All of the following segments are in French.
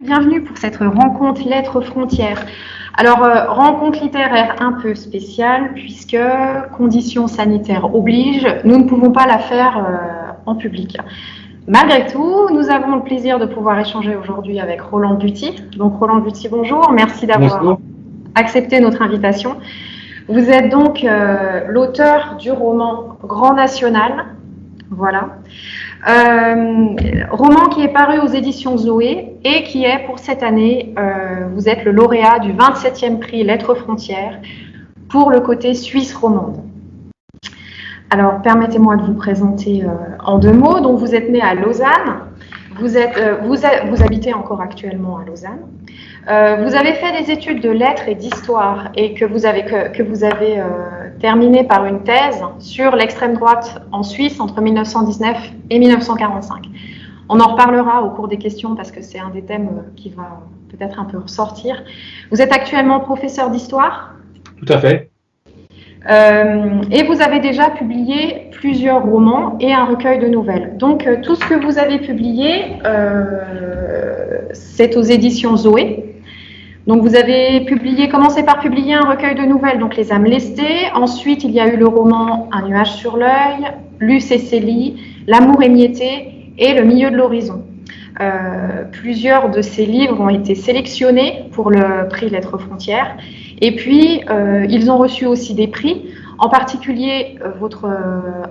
Bienvenue pour cette rencontre Lettres Frontières. Alors, rencontre littéraire un peu spéciale puisque conditions sanitaires obligent, nous ne pouvons pas la faire en public. Malgré tout, nous avons le plaisir de pouvoir échanger aujourd'hui avec Roland Buty. Donc Roland Buty, bonjour, merci d'avoir accepté notre invitation. Vous êtes donc l'auteur du roman Grand National, voilà. Roman qui est paru aux éditions Zoé et qui est pour cette année, vous êtes le lauréat du 27e prix Lettres Frontières pour le côté suisse romande. Alors permettez-moi de vous présenter en 2 mots. Donc vous êtes né à Lausanne, vous habitez encore actuellement à Lausanne. Vous avez fait des études de lettres et d'histoire et que vous avez terminé par une thèse sur l'extrême droite en Suisse entre 1919 et 1945. On en reparlera au cours des questions parce que c'est un des thèmes qui va peut-être un peu ressortir. Vous êtes actuellement professeur d'histoire ? Tout à fait. Et vous avez déjà publié plusieurs romans et un recueil de nouvelles. Donc tout ce que vous avez publié, c'est aux éditions Zoé. Donc vous avez commencé par publier un recueil de nouvelles, donc Les âmes lestées. Ensuite, il y a eu le roman Un nuage sur l'œil, Luce et Célie, L'amour émietté et Le milieu de l'horizon. Plusieurs de ces livres ont été sélectionnés pour le prix Lettres Frontières. Et puis, ils ont reçu aussi des prix, en particulier votre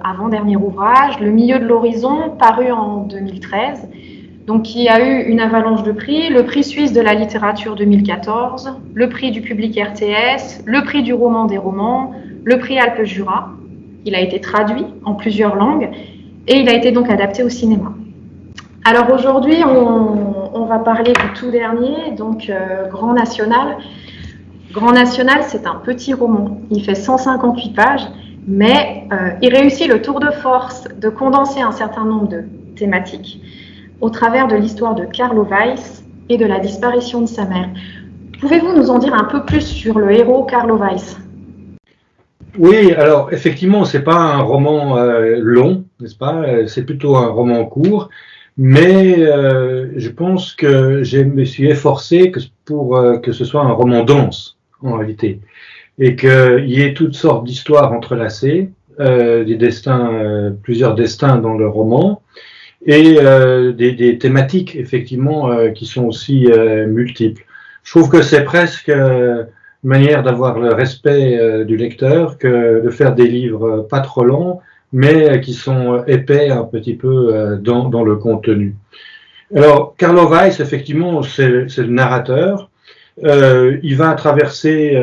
avant-dernier ouvrage, Le milieu de l'horizon, paru en 2013. Donc, qui a eu une avalanche de prix, le prix suisse de la littérature 2014, le prix du public RTS, le prix du roman des romans, le prix Alpes-Jura. Il a été traduit en plusieurs langues et il a été donc adapté au cinéma. Alors aujourd'hui, on va parler du tout dernier, donc Grand National. Grand National, c'est un petit roman. Il fait 158 pages, mais il réussit le tour de force de condenser un certain nombre de thématiques au travers de l'histoire de Carlo Weiss et de la disparition de sa mère. Pouvez-vous nous en dire un peu plus sur le héros Carlo Weiss ? Oui, alors effectivement, c'est pas un roman long, n'est-ce pas ? C'est plutôt un roman court, mais je pense que je me suis efforcé pour que ce soit un roman dense, en réalité, et qu'il y ait toutes sortes d'histoires entrelacées, plusieurs destins dans le roman, et des thématiques effectivement qui sont aussi multiples. Je trouve que c'est presque une manière d'avoir le respect du lecteur que de faire des livres pas trop longs, mais qui sont épais un petit peu dans le contenu. Alors, Carlo Weiss, effectivement, c'est le narrateur. Il va traverser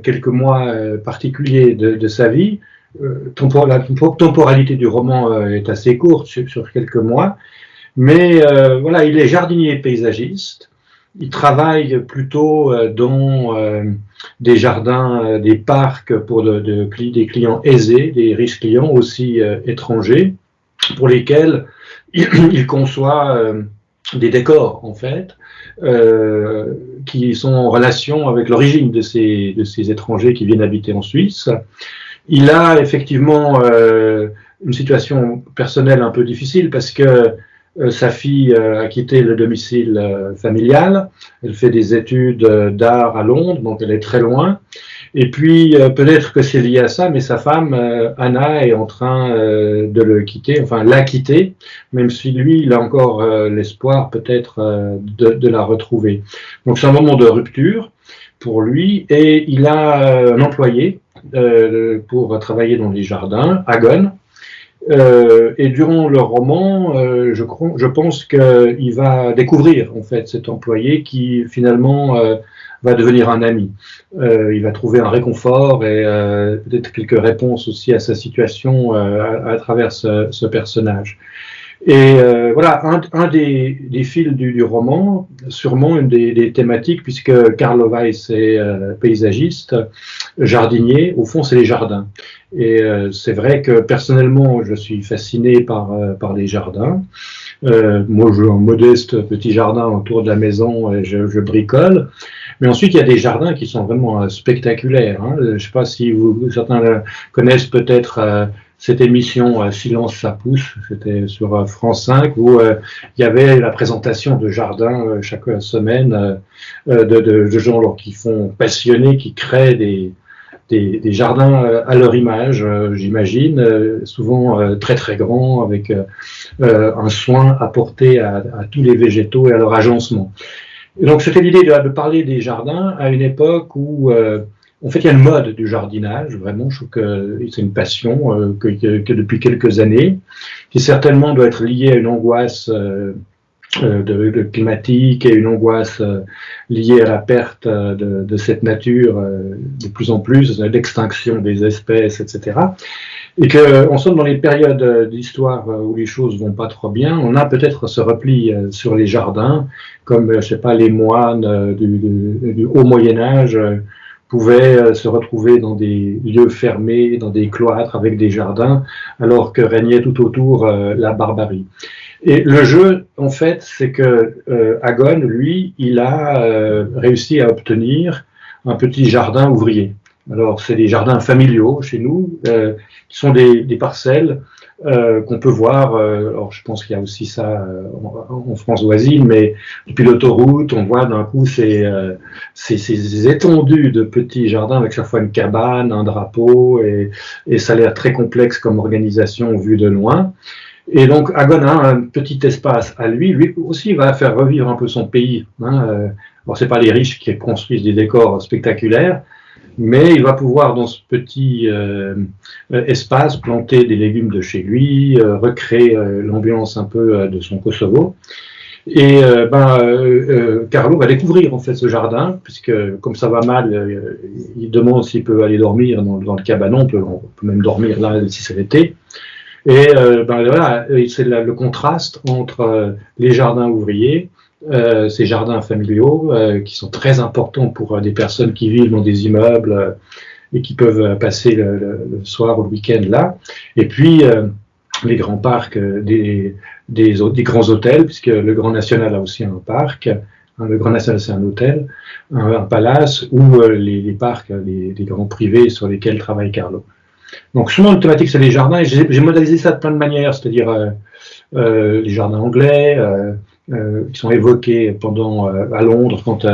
quelques mois particuliers de sa vie. La temporalité du roman est assez courte, sur quelques mois, mais voilà, il est jardinier paysagiste. Il travaille plutôt dans des jardins, des parcs pour des clients aisés, des riches clients aussi étrangers, pour lesquels il conçoit des décors en fait, qui sont en relation avec l'origine de ces étrangers qui viennent habiter en Suisse. Il a effectivement une situation personnelle un peu difficile parce que sa fille a quitté le domicile familial. Elle fait des études d'art à Londres, donc elle est très loin. Et puis peut-être que c'est lié à ça, mais sa femme Anna est en train de le quitter, enfin l'a quitté, même si lui il a encore l'espoir peut-être de la retrouver. Donc c'est un moment de rupture pour lui et il a un employé pour travailler dans les jardins, Agon. Et durant le roman, je pense qu'il va découvrir en fait cet employé qui finalement va devenir un ami. Il va trouver un réconfort et peut-être quelques réponses aussi à sa situation à travers ce personnage. Et voilà, un des fils du roman, sûrement une des thématiques, puisque Carlo Weiss est paysagiste, jardinier, au fond c'est les jardins. Et c'est vrai que personnellement, je suis fasciné par les jardins. Moi, j'ai un modeste petit jardin autour de la maison et je bricole. Mais ensuite, il y a des jardins qui sont vraiment spectaculaires. Hein. Je ne sais pas si certains connaissent peut-être cette émission Silence ça pousse, c'était sur France 5, où il y avait la présentation de jardins chaque semaine de gens qui font passionnés, qui créent des jardins à leur image, j'imagine, souvent très très grands, avec un soin apporté à tous les végétaux et à leur agencement. Et donc c'était l'idée de parler des jardins à une époque où en fait il y a une mode du jardinage, vraiment, je trouve que c'est une passion que depuis quelques années, qui certainement doit être liée à une angoisse de climatique et une angoisse liée à la perte de cette nature de plus en plus, l'extinction des espèces, etc. Et qu'on sommes dans les périodes d'histoire où les choses vont pas trop bien, on a peut-être ce repli sur les jardins, comme, je sais pas, les moines du haut Moyen-Âge pouvaient se retrouver dans des lieux fermés, dans des cloîtres avec des jardins, alors que régnait tout autour la barbarie. Et le jeu, en fait, c'est que Agon, lui, il a réussi à obtenir un petit jardin ouvrier. Alors, c'est des jardins familiaux chez nous, qui sont des parcelles qu'on peut voir. Alors, je pense qu'il y a aussi ça en France voisine, mais depuis l'autoroute, on voit d'un coup ces étendues de petits jardins avec chaque fois une cabane, un drapeau, et ça a l'air très complexe comme organisation vue de loin. Et donc, Agon a un petit espace à lui. Lui aussi va faire revivre un peu son pays. Alors, c'est pas les riches qui construisent des décors spectaculaires, mais il va pouvoir, dans ce petit espace, planter des légumes de chez lui, recréer l'ambiance un peu de son Kosovo. Et Carlo va découvrir en fait ce jardin, puisque comme ça va mal, il demande s'il peut aller dormir dans le cabanon. On peut même dormir là si c'est l'été. Et voilà, c'est le contraste entre les jardins ouvriers, ces jardins familiaux qui sont très importants pour des personnes qui vivent dans des immeubles et qui peuvent passer le soir ou le week-end là, et puis les grands parcs des grands hôtels, puisque le Grand National a aussi un parc. Le Grand National, c'est un hôtel, un palace, ou les parcs, les grands privés sur lesquels travaille Carlo. Donc souvent la thématique c'est les jardins, et j'ai modélisé ça de plein de manières, c'est-à-dire les jardins anglais qui sont évoqués à Londres quand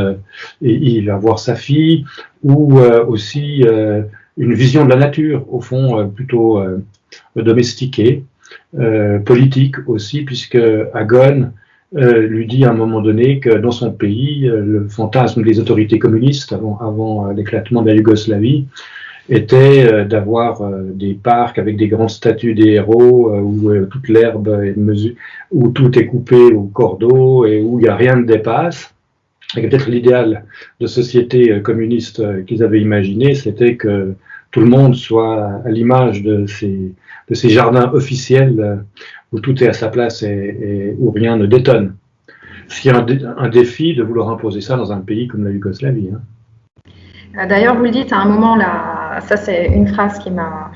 il va voir sa fille, ou aussi une vision de la nature au fond plutôt domestiquée, politique aussi, puisque Agon lui dit à un moment donné que dans son pays le fantasme des autorités communistes avant l'éclatement de la Yougoslavie était d'avoir des parcs avec des grandes statues des héros où toute l'herbe est où tout est coupé au cordeau et où il n'y a rien ne dépasse. Et peut-être l'idéal de société communiste qu'ils avaient imaginé, c'était que tout le monde soit à l'image de ces jardins officiels où tout est à sa place et où rien ne détonne. Ce qui est un défi de vouloir imposer ça dans un pays comme la Yougoslavie. D'ailleurs, vous le dites à un moment là, ça c'est une phrase qui m'a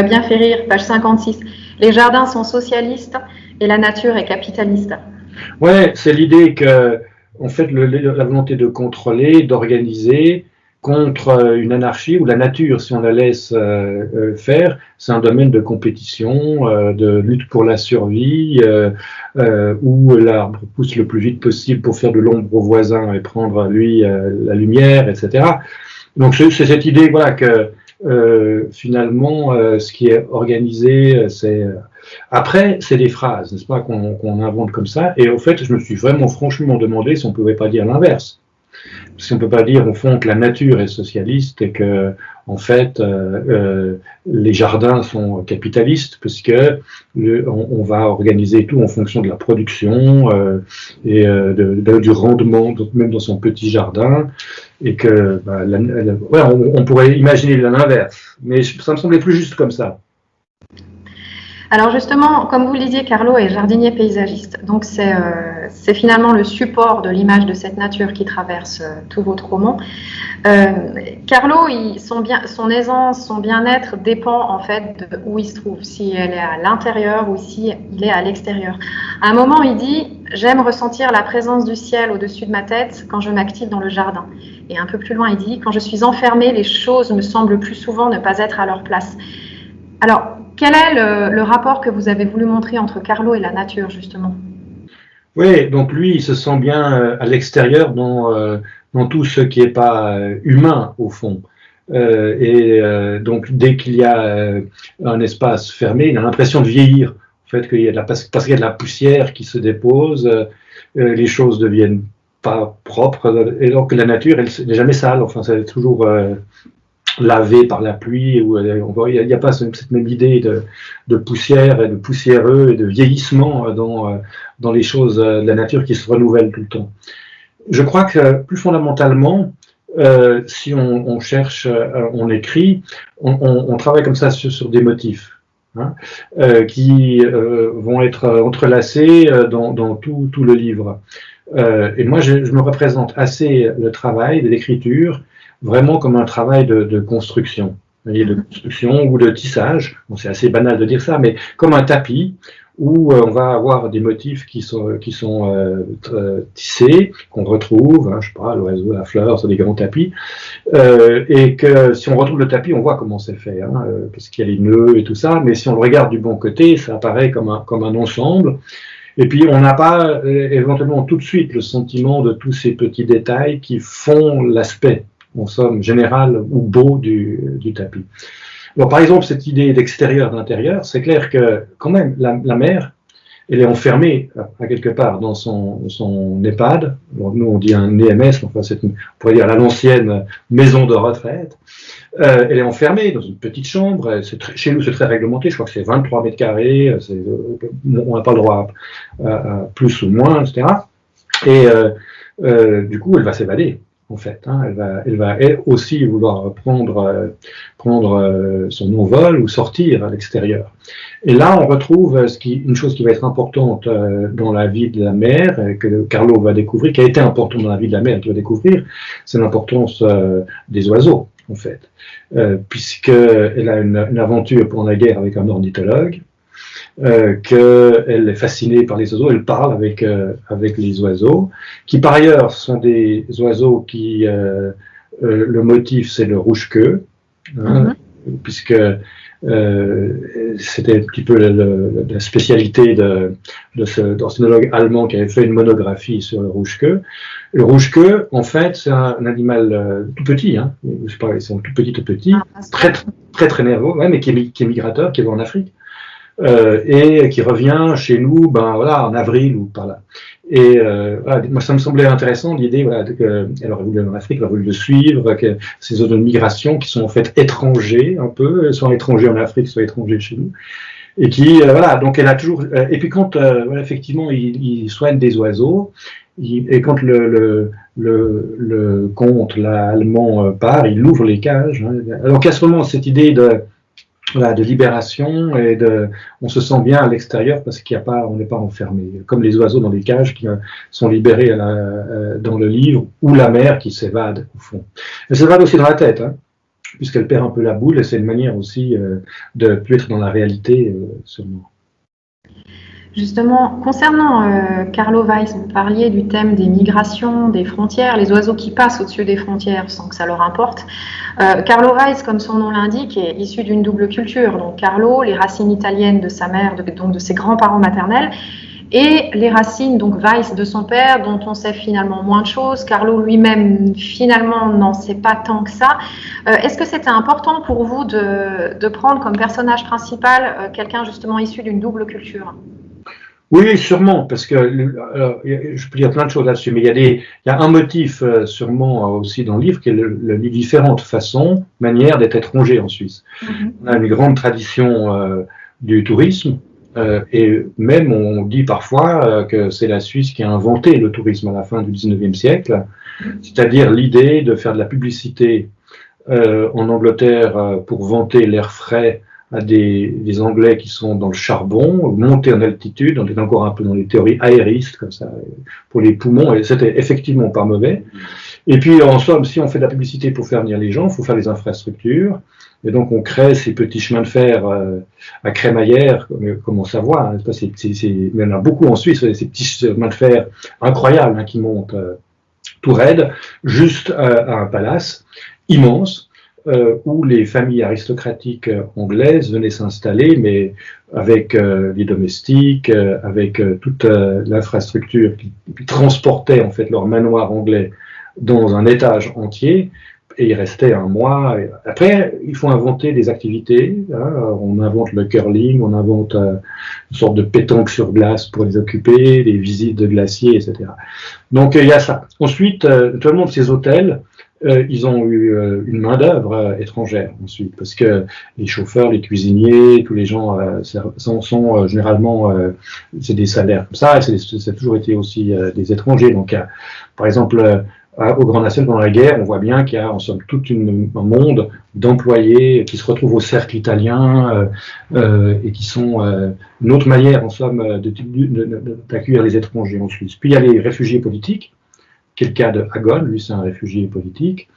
bien fait rire, page 56. Les jardins sont socialistes et la nature est capitaliste. Ouais, c'est l'idée que, en fait, la volonté de contrôler, d'organiser contre une anarchie où la nature, si on la laisse faire, c'est un domaine de compétition, de lutte pour la survie, où l'arbre pousse le plus vite possible pour faire de l'ombre au voisin et prendre lui la lumière, etc. Donc c'est cette idée, voilà, que finalement, ce qui est organisé, c'est après, c'est des phrases, n'est-ce pas, qu'on invente comme ça. Et au fait, je me suis vraiment franchement demandé si on pouvait pas dire l'inverse. Parce qu'on ne peut pas dire au fond que la nature est socialiste et que en fait les jardins sont capitalistes, puisque on va organiser tout en fonction de la production et du rendement, même dans son petit jardin, et que on pourrait imaginer l'inverse, mais ça me semblait plus juste comme ça. Alors justement, comme vous le disiez, Carlo est jardinier paysagiste. Donc c'est finalement le support de l'image de cette nature qui traverse tout votre roman. Carlo, son aisance, son bien-être dépend en fait de où il se trouve, si elle est à l'intérieur ou si il est à l'extérieur. À un moment, il dit « J'aime ressentir la présence du ciel au-dessus de ma tête quand je m'active dans le jardin ». Et un peu plus loin, il dit « Quand je suis enfermé, les choses me semblent plus souvent ne pas être à leur place ». Alors, quel est le rapport que vous avez voulu montrer entre Carlo et la nature, justement? Oui, donc lui, il se sent bien à l'extérieur dans tout ce qui n'est pas humain, au fond. Donc, dès qu'il y a un espace fermé, il a l'impression de vieillir. En fait, parce qu'il y a de la poussière qui se dépose, les choses deviennent pas propres, et alors que la nature, elle n'est jamais sale. Enfin, c'est toujours lavé par la pluie. Il n'y a pas cette même idée de poussière et de poussiéreux et de vieillissement dans les choses de la nature qui se renouvellent tout le temps. Je crois que plus fondamentalement, si on cherche, on écrit, on travaille comme ça sur des motifs. Qui vont être entrelacés dans tout le livre. Et moi, je me représente assez le travail de l'écriture vraiment comme un travail de construction. Vous voyez, de construction ou de tissage. Bon, c'est assez banal de dire ça, mais comme un tapis où on va avoir des motifs qui sont tissés, qu'on retrouve, je sais pas, l'oiseau, la fleur, sur des grands tapis, et que si on retrouve le tapis, on voit comment c'est fait, parce qu'il y a les nœuds et tout ça, mais si on le regarde du bon côté, ça apparaît comme un ensemble, et puis on n'a pas éventuellement tout de suite le sentiment de tous ces petits détails qui font l'aspect, en somme, général ou beau du tapis. Bon, par exemple, cette idée d'extérieur, d'intérieur, c'est clair que quand même la mer, elle est enfermée à quelque part dans son EHPAD. Alors, nous, on dit un EMS, enfin, on pourrait dire à l'ancienne maison de retraite. Elle est enfermée dans une petite chambre. Chez nous, c'est très réglementé. Je crois que c'est 23 mètres carrés. On n'a pas le droit à plus ou moins, etc. Et du coup, elle va s'évader. En fait, elle va elle aussi vouloir prendre son envol ou sortir à l'extérieur. Et là, on retrouve une chose qui va être importante dans la vie de la mère, que Carlo va découvrir, qui a été importante dans la vie de la mère, qu'il va découvrir, c'est l'importance des oiseaux, en fait, puisqu'elle a une aventure pendant la guerre avec un ornithologue, qu'elle est fascinée par les oiseaux, elle parle avec les oiseaux, qui par ailleurs sont des oiseaux qui, le motif c'est le rouge-queue, puisque c'était un petit peu la spécialité de cet ornithologue allemand qui avait fait une monographie sur le rouge-queue. Le rouge-queue, en fait, c'est un animal tout petit, je sais pas, ils sont tout petits, très nerveux, mais qui est migrateur, qui va en Afrique. Et qui revient chez nous, en avril ou par là. Et moi, ça me semblait intéressant l'idée, qu'elle aurait voulu aller en Afrique, elle aurait voulu le suivre, que ces zones de migration qui sont en fait étrangers un peu, soit étrangers en Afrique, soit étrangers chez nous, et qui, donc elle a toujours. Et puis quand, effectivement, il soigne des oiseaux, et quand le comte allemand part, il ouvre les cages. Alors qu'à ce moment, cette idée de libération et on se sent bien à l'extérieur parce on n'est pas enfermé, comme les oiseaux dans des cages qui sont libérés dans le livre, ou la mer qui s'évade au fond. Elle s'évade aussi dans la tête, puisqu'elle perd un peu la boule, et c'est une manière aussi de plus être dans la réalité sûrement. Justement, concernant Carlo Weiss, vous parliez du thème des migrations, des frontières, les oiseaux qui passent au-dessus des frontières sans que ça leur importe. Carlo Weiss, comme son nom l'indique, est issu d'une double culture. Donc Carlo, les racines italiennes de sa mère, donc de ses grands-parents maternels, et les racines, donc Weiss, de son père, dont on sait finalement moins de choses. Carlo lui-même, finalement, n'en sait pas tant que ça. Est-ce que c'était important pour vous de prendre comme personnage principal quelqu'un justement issu d'une double culture ? Oui, sûrement, parce que je peux dire plein de choses là-dessus, mais il y a un motif sûrement aussi dans le livre qui est les différentes manières d'être étranger en Suisse. On a une grande tradition du tourisme, et même on dit parfois que c'est la Suisse qui a inventé le tourisme à la fin du 19e siècle, c'est-à-dire l'idée de faire de la publicité en Angleterre pour vanter l'air frais à des Anglais qui sont dans le charbon, monter en altitude, on est encore un peu dans les théories aéristes, comme ça, pour les poumons, et c'était effectivement pas mauvais. Et puis, en somme, si on fait de la publicité pour faire venir les gens, il faut faire les infrastructures, et donc on crée ces petits chemins de fer à crémaillère, comme on Savoie, il y en a beaucoup en Suisse, ces petits chemins de fer incroyables qui montent tout raide, juste à un palace immense, où les familles aristocratiques anglaises venaient s'installer, mais avec les domestiques, avec toute l'infrastructure qui transportait en fait leur manoir anglais dans un étage entier, et ils restaient un mois. Après, il faut inventer des activités. Hein, on invente le curling, on invente une sorte de pétanque sur glace pour les occuper, des visites de glaciers, etc. Donc il y a ça. Ensuite, naturellement, ces hôtels, ils ont eu une main-d'œuvre étrangère ensuite, parce que les chauffeurs, les cuisiniers, tous les gens sont généralement, c'est des salaires comme ça, et ça a toujours été aussi des étrangers. Donc, par exemple, au Grand National pendant la guerre, on voit bien qu'il y a en somme tout un monde d'employés qui se retrouvent au cercle italien et qui sont une autre manière en somme d'accueillir les étrangers en Suisse. Puis il y a les réfugiés politiques, qui est le cas de Hagon, lui c'est un réfugié politique.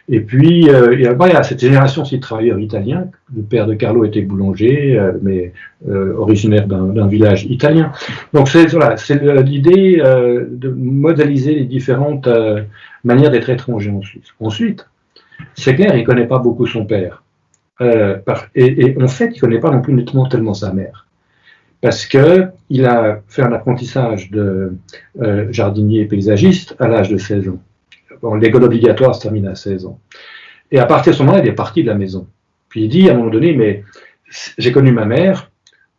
Et puis il y a cette génération aussi de travailleurs italiens. Le père de Carlo était boulanger, mais originaire d'un village italien. Donc c'est l'idée de modéliser les différentes manières d'être étranger en Suisse. Ensuite, c'est clair, il ne connaît pas beaucoup son père. Et en fait, il ne connaît pas non plus tellement sa mère. Parce qu'il a fait un apprentissage de jardinier et paysagiste à l'âge de 16 ans. Bon, l'école obligatoire se termine à 16 ans. Et à partir de ce moment-là, il est parti de la maison. Puis il dit à un moment donné, mais j'ai connu ma mère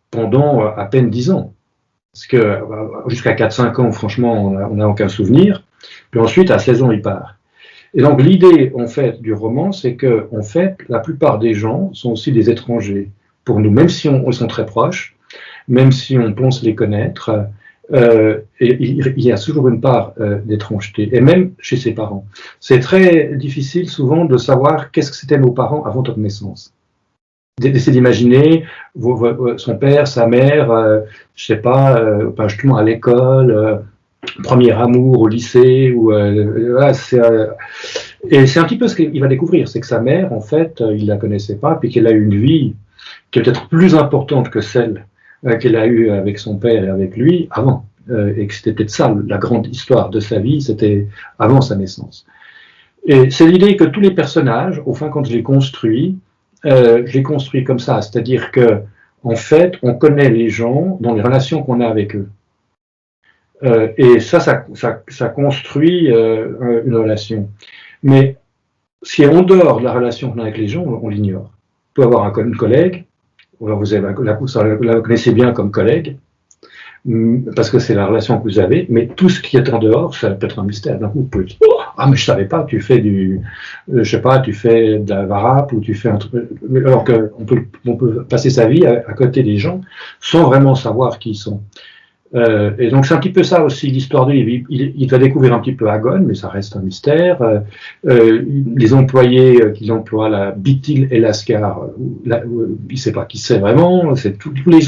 pendant à peine 10 ans. Parce que jusqu'à 4-5 ans, franchement, on n'a aucun souvenir. Puis ensuite, à 16 ans, il part. Et donc l'idée, en fait, du roman, c'est que, en fait, la plupart des gens sont aussi des étrangers pour nous, même si ils sont très proches, même si on pense les connaître. Et il y a toujours une part d'étrangeté, et même chez ses parents. C'est très difficile souvent de savoir qu'est-ce que c'était nos parents avant notre naissance. D'essayer d'imaginer son père, sa mère, je sais pas, justement à l'école, premier amour au lycée, ou voilà, et c'est un petit peu ce qu'il va découvrir, c'est que sa mère, en fait, il la connaissait pas, puis qu'elle a eu une vie qui est peut-être plus importante que celle qu'elle a eue avec son père et avec lui avant, et que c'était peut-être ça, la grande histoire de sa vie, c'était avant sa naissance. Et c'est l'idée que tous les personnages, au fin, quand je les construis comme ça, c'est-à-dire que, en fait, on connaît les gens dans les relations qu'on a avec eux. Et ça construit une relation. Mais si en dehors de la relation qu'on a avec les gens, on l'ignore. On peut avoir une collègue, vous la connaissez bien comme collègue, parce que c'est la relation que vous avez, mais tout ce qui est en dehors, ça peut être un mystère. D'un coup, vous pouvez dire, oh, ah, mais je savais pas, tu fais je sais pas, tu fais de la varap, ou tu fais un truc, alors qu'on peut passer sa vie à côté des gens sans vraiment savoir qui ils sont. Et donc c'est un petit peu ça aussi l'histoire de lui. Il va découvrir un petit peu Hagon, mais ça reste un mystère. Les employés qu'il emploie, la Bitil et Lascar, il ne sait pas qui c'est vraiment. C'est tous les,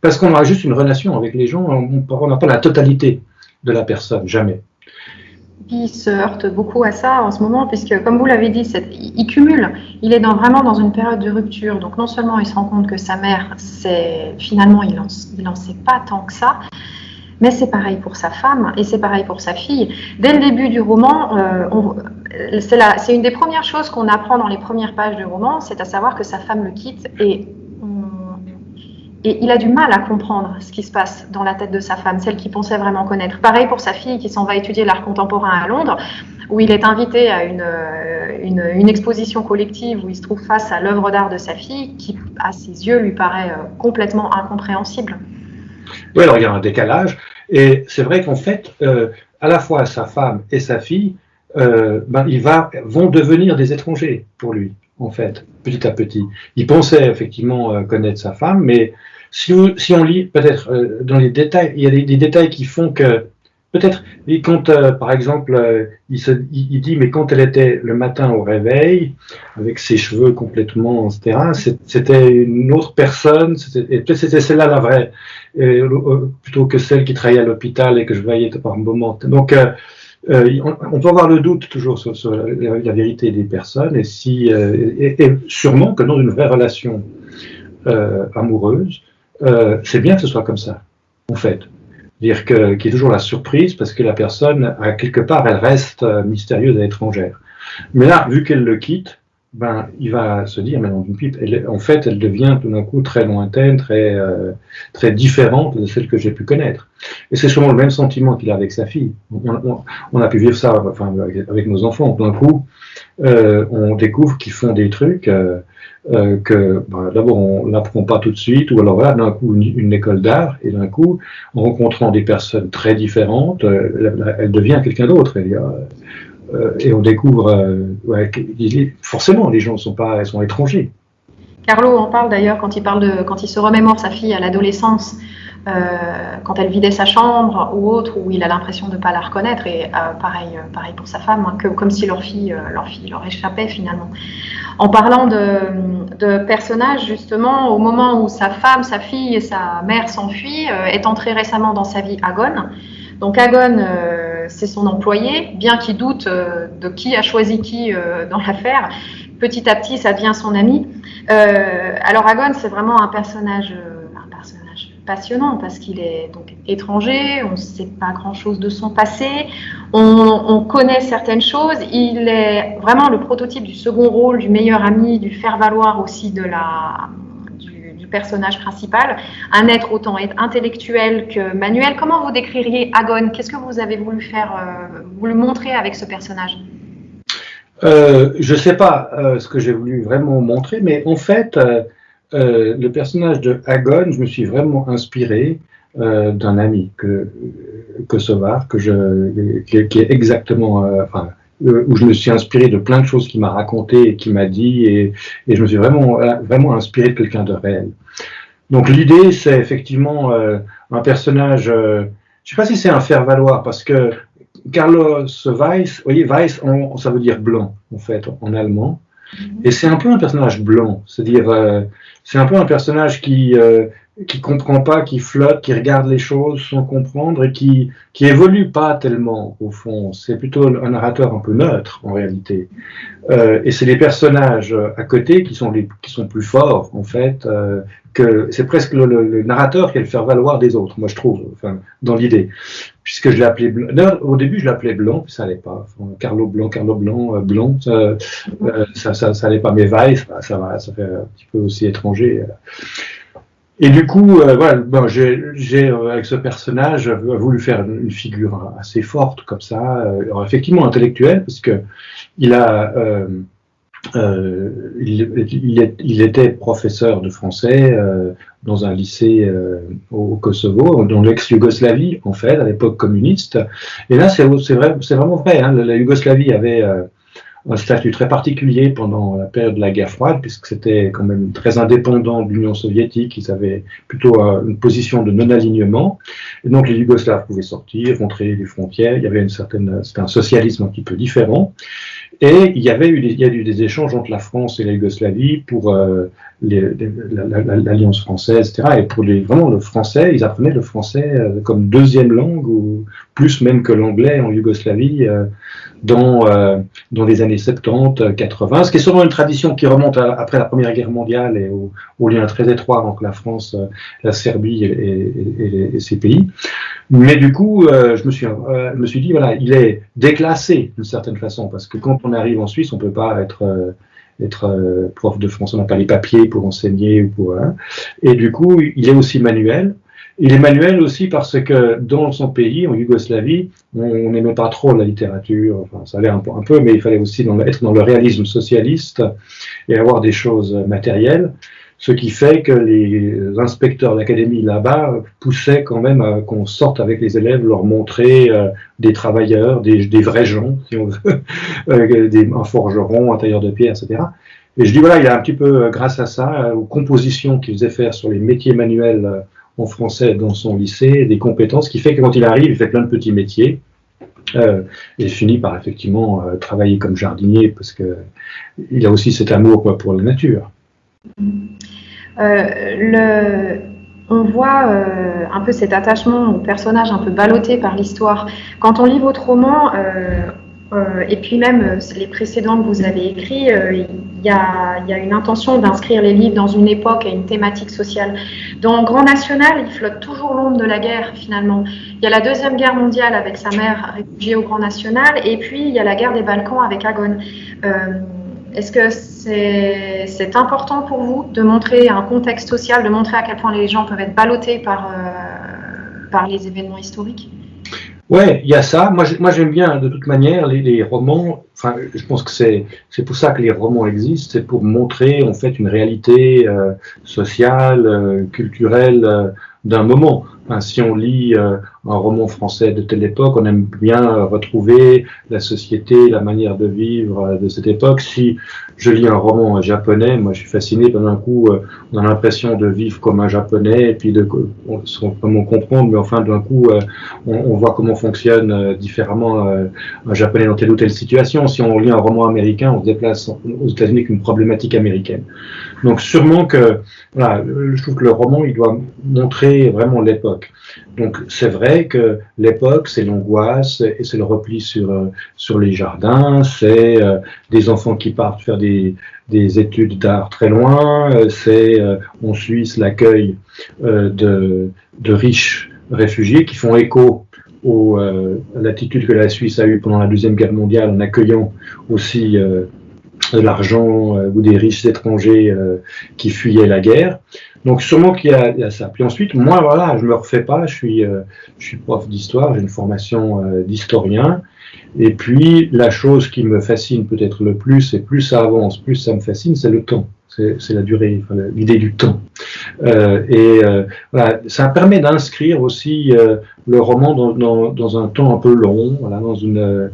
parce qu'on a juste une relation avec les gens, on n'a pas la totalité de la personne, jamais. Il se heurte beaucoup à ça en ce moment, puisque, comme vous l'avez dit, il cumule. Il est vraiment dans une période de rupture. Donc, non seulement il se rend compte que sa mère, finalement, il n'en sait pas tant que ça, mais c'est pareil pour sa femme et c'est pareil pour sa fille. Dès le début du roman, c'est une des premières choses qu'on apprend dans les premières pages du roman, c'est à savoir que sa femme le quitte et il a du mal à comprendre ce qui se passe dans la tête de sa femme, celle qu'il pensait vraiment connaître. Pareil pour sa fille qui s'en va étudier l'art contemporain à Londres, où il est invité à une exposition collective où il se trouve face à l'œuvre d'art de sa fille qui, à ses yeux, lui paraît complètement incompréhensible. Oui, alors il y a un décalage, et c'est vrai qu'en fait, à la fois sa femme et sa fille, vont devenir des étrangers pour lui, en fait, petit à petit. Il pensait effectivement connaître sa femme, mais si on lit peut-être dans les détails, il y a des détails qui font que peut-être quand par exemple il dit mais quand elle était le matin au réveil avec ses cheveux complètement etc., c'était une autre personne, et peut-être c'était celle-là la vraie, plutôt que celle qui travaillait à l'hôpital et que je voyais par moment. Donc on peut avoir le doute toujours sur la vérité des personnes, et sûrement que dans une vraie relation amoureuse, c'est bien que ce soit comme ça, en fait. Dire qu'il y ait toujours la surprise, parce que la personne, quelque part, elle reste mystérieuse et étrangère. Mais là, vu qu'elle le quitte, ben, il va se dire, mais non, d'une pipe, en fait, elle devient tout d'un coup très lointaine, très différente de celle que j'ai pu connaître. Et c'est sûrement le même sentiment qu'il a avec sa fille. On a pu vivre ça, enfin, avec nos enfants. D'un coup, on découvre qu'ils font des trucs que, ben, d'abord, on l'apprend pas tout de suite, ou alors voilà, d'un coup, une école d'art, et d'un coup, en rencontrant des personnes très différentes, elle devient quelqu'un d'autre. Et on découvre, ouais, forcément, les gens sont étrangers. Carlo en parle d'ailleurs quand il se remémore sa fille à l'adolescence, quand elle vidait sa chambre ou autre, où il a l'impression de ne pas la reconnaître, et pareil pour sa femme, hein, comme si leur fille leur échappait finalement. En parlant de personnages, justement, au moment où sa femme, sa fille et sa mère s'enfuient, est entré récemment dans sa vie Agon. Donc Agon, c'est son employé, bien qu'il doute de qui a choisi qui dans l'affaire. Petit à petit, ça devient son ami. Alors Agon, c'est vraiment un personnage passionnant parce qu'il est donc étranger, on ne sait pas grand-chose de son passé, on connaît certaines choses, il est vraiment le prototype du second rôle, du meilleur ami, du faire-valoir aussi du personnage principal, un être autant intellectuel que manuel. Comment vous décririez Agon? Qu'est-ce que vous avez voulu montrer avec ce personnage? Je ne sais pas ce que j'ai voulu vraiment montrer, mais en fait, le personnage de Agon, je me suis vraiment inspiré d'un ami kosovar qui est exactement, où je me suis inspiré de plein de choses qu'il m'a raconté et qu'il m'a dit, et je me suis vraiment inspiré de quelqu'un de réel. Donc l'idée, c'est effectivement un personnage, je ne sais pas si c'est un faire-valoir, parce que Carlos Weiss, vous voyez, Weiss, ça veut dire blanc, en fait, en allemand. Et c'est un peu un personnage blanc, c'est-à-dire, c'est un peu un personnage qui comprend pas, qui flotte, qui regarde les choses sans comprendre et qui évolue pas tellement, au fond. C'est plutôt un narrateur un peu neutre, en réalité. Et c'est les personnages à côté qui sont plus forts, en fait, que c'est presque le narrateur qui est le faire valoir des autres, moi je trouve, enfin, dans l'idée. Puisque je l'ai appelé Blanc. D'ailleurs, au début, je l'appelais Blanc, puis ça allait pas. Enfin, Carlo Blanc, Blanc, ça allait pas. Mais Weiss, ça va, ça fait un petit peu aussi étranger. Et du coup, voilà, bon, j'ai avec ce personnage voulu faire une figure assez forte comme ça, effectivement intellectuelle, parce que il a il était professeur de français dans un lycée au Kosovo, dans l'ex-Yougoslavie, en fait, à l'époque communiste. Et là, c'est vraiment vrai. Hein, la Yougoslavie avait un statut très particulier pendant la période de la guerre froide, puisque c'était quand même très indépendant de l'Union soviétique. Ils avaient plutôt une position de non-alignement. Et donc, les Yougoslaves pouvaient sortir, rentrer les frontières. Il y avait c'était un socialisme un petit peu différent. Et il y a eu des échanges entre la France et la Yougoslavie pour l'Alliance française, etc. Et pour vraiment le français, ils apprenaient le français comme deuxième langue, ou plus même que l'anglais en Yougoslavie, dans les années 70, 80, ce qui est sûrement une tradition qui remonte après la Première Guerre mondiale et au lien très étroit entre la France, la Serbie et ces pays. Mais du coup, je me suis dit, voilà, il est déclassé d'une certaine façon, parce que quand on arrive en Suisse, on peut pas être prof de français, on n'a pas les papiers pour enseigner ou pour. Hein. Et du coup, il est aussi manuel. Il est manuel aussi parce que dans son pays, en Yougoslavie, on n'aimait pas trop la littérature, enfin ça allait un peu, mais il fallait aussi être dans le réalisme socialiste et avoir des choses matérielles, ce qui fait que les inspecteurs d'académie là-bas poussaient quand même à qu'on sorte avec les élèves, leur montrer des travailleurs, des vrais gens, si on veut, un forgeron, un tailleur de pierre, etc. Et je dis voilà, il a un petit peu, grâce à ça, aux compositions qu'il faisait faire sur les métiers manuels en français dans son lycée, des compétences qui fait que quand il arrive, il fait plein de petits métiers et finit par effectivement travailler comme jardinier parce que il a aussi cet amour pour la nature. On voit un peu cet attachement au personnage un peu ballotté par l'histoire. Quand on lit votre roman, et puis même les précédents que vous avez écrits, il y a une intention d'inscrire les livres dans une époque et une thématique sociale. Dans Grand National, il flotte toujours l'ombre de la guerre finalement. Il y a la Deuxième Guerre mondiale avec sa mère réfugiée au Grand National, et puis il y a la guerre des Balkans avec Agon. Est-ce que c'est important pour vous de montrer un contexte social, de montrer à quel point les gens peuvent être ballottés par les événements historiques? Ouais, il y a ça. Moi, j'aime bien de toute manière les romans. Enfin, je pense que c'est pour ça que les romans existent. C'est pour montrer en fait une réalité sociale, culturelle d'un moment. Enfin, si on lit un roman français de telle époque, on aime bien retrouver la société, la manière de vivre de cette époque. Si je lis un roman japonais, moi je suis fasciné, d'un coup on a l'impression de vivre comme un japonais et puis sans vraiment comprendre, mais enfin d'un coup on voit comment fonctionne différemment un japonais dans telle ou telle situation. Si on lit un roman américain, on se déplace aux États-Unis avec une problématique américaine. Donc sûrement que voilà, je trouve que le roman il doit montrer vraiment l'époque. Donc c'est vrai que l'époque c'est l'angoisse et c'est le repli sur les jardins, c'est des enfants qui partent faire des études d'art très loin, c'est en Suisse l'accueil de riches réfugiés qui font écho à l'attitude que la Suisse a eue pendant la Deuxième Guerre mondiale en accueillant aussi de l'argent ou des riches étrangers qui fuyaient la guerre. Donc sûrement qu'il y a ça. Puis ensuite, moi voilà, je me refais pas, je suis prof d'histoire, j'ai une formation d'historien. Et puis la chose qui me fascine peut-être le plus, et plus ça avance, plus ça me fascine, c'est le temps. C'est la durée, enfin, l'idée du temps. Voilà, ça permet d'inscrire aussi le roman dans un temps un peu long, voilà, dans une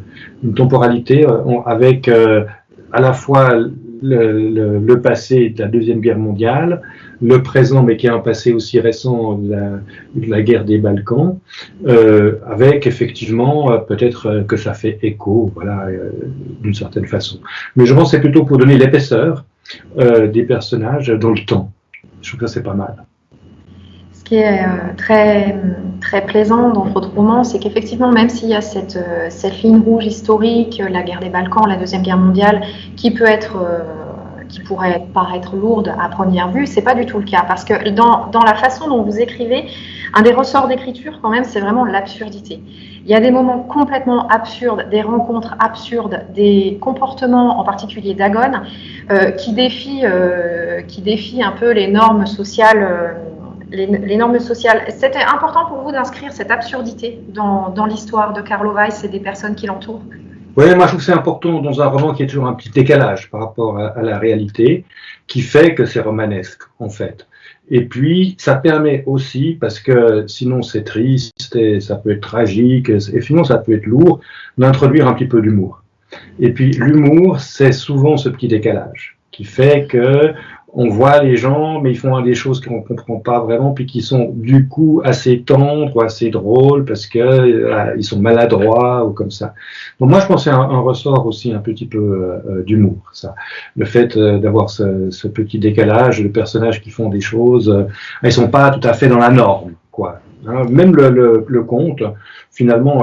temporalité avec à la fois le passé de la Deuxième Guerre mondiale, le présent, mais qui est un passé aussi récent de la guerre des Balkans, avec effectivement peut-être que ça fait écho, voilà, d'une certaine façon. Mais je pense que c'est plutôt pour donner l'épaisseur des personnages dans le temps. Je trouve que ça c'est pas mal. Ce qui est très, très plaisant dans votre roman, c'est qu'effectivement, même s'il y a cette ligne rouge historique, la guerre des Balkans, la Deuxième Guerre mondiale, qui pourrait paraître lourde à première vue, c'est pas du tout le cas. Parce que dans la façon dont vous écrivez, un des ressorts d'écriture, quand même, c'est vraiment l'absurdité. Il y a des moments complètement absurdes, des rencontres absurdes, des comportements, en particulier d'Agone, qui défient un peu les normes sociales. Les normes sociales. C'était important pour vous d'inscrire cette absurdité dans l'histoire de Carlo Weiss et des personnes qui l'entourent? Oui, moi je trouve que c'est important dans un roman qui est toujours un petit décalage par rapport à la réalité, qui fait que c'est romanesque en fait. Et puis ça permet aussi, parce que sinon c'est triste et ça peut être tragique et sinon ça peut être lourd, d'introduire un petit peu d'humour. Et puis l'humour, c'est souvent ce petit décalage qui fait que on voit les gens, mais ils font des choses qu'on ne comprend pas vraiment, puis qui sont du coup assez tendres ou assez drôles parce que ils sont maladroits ou comme ça. Donc moi, je pense que c'est un ressort aussi un petit peu d'humour, ça. Le fait d'avoir ce petit décalage, de personnages qui font des choses, ils sont pas tout à fait dans la norme, quoi. Hein, même le conte, finalement,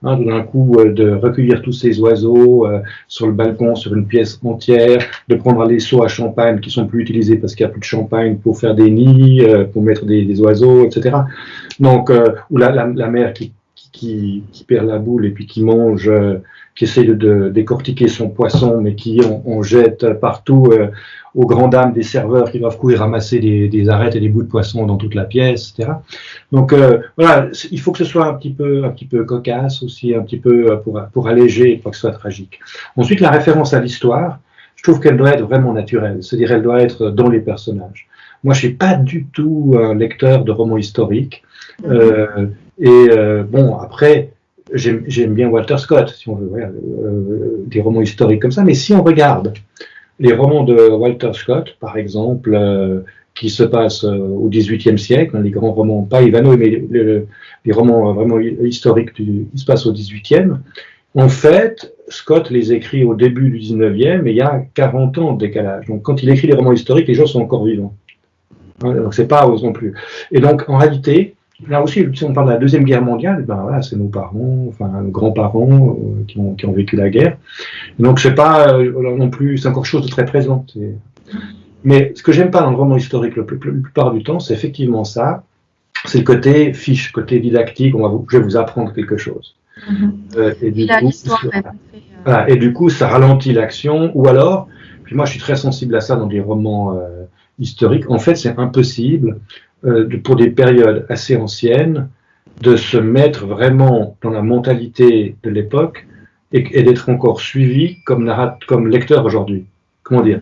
tout d'un coup, de recueillir tous ces oiseaux sur le balcon, sur une pièce entière, de prendre les seaux à champagne qui sont plus utilisés parce qu'il n'y a plus de champagne pour faire des nids, pour mettre des oiseaux, etc. Donc, ou la mère qui perd la boule et puis qui mange, qui essaie de décortiquer son poisson, mais qui en jette partout aux grandes dames des serveurs qui doivent courir ramasser des arêtes et des bouts de poisson dans toute la pièce, etc. Donc voilà, il faut que ce soit un petit peu cocasse aussi, un petit peu pour alléger, pour que ce soit tragique. Ensuite, la référence à l'histoire, je trouve qu'elle doit être vraiment naturelle, c'est-à-dire elle doit être dans les personnages. Moi, je suis pas du tout un lecteur de romans historiques. Bon, après, j'aime bien Walter Scott, si on veut, des romans historiques comme ça, mais si on regarde les romans de Walter Scott, par exemple, qui se passent au XVIIIe siècle, les grands romans, pas Ivanhoe, mais les romans vraiment historiques, ils se passent au XVIIIe. En fait, Scott les écrit au début du XIXe et il y a 40 ans de décalage. Donc quand il écrit les romans historiques, les gens sont encore vivants. Donc c'est pas non plus. Et donc en réalité, là aussi, si on parle de la Deuxième Guerre mondiale, ben voilà, c'est nos parents, enfin nos grands-parents qui ont vécu la guerre. Et donc c'est pas non plus, c'est encore chose de très présent. Mais ce que j'aime pas dans le roman historique la plupart du temps, c'est effectivement ça, c'est le côté fiche, côté didactique, je vais vous apprendre quelque chose. Et du coup, ça ralentit l'action, ou alors Puis moi, je suis très sensible à ça dans des romans historiques. En fait, c'est impossible pour des périodes assez anciennes de se mettre vraiment dans la mentalité de l'époque et d'être encore suivi comme lecteur aujourd'hui. Comment dire?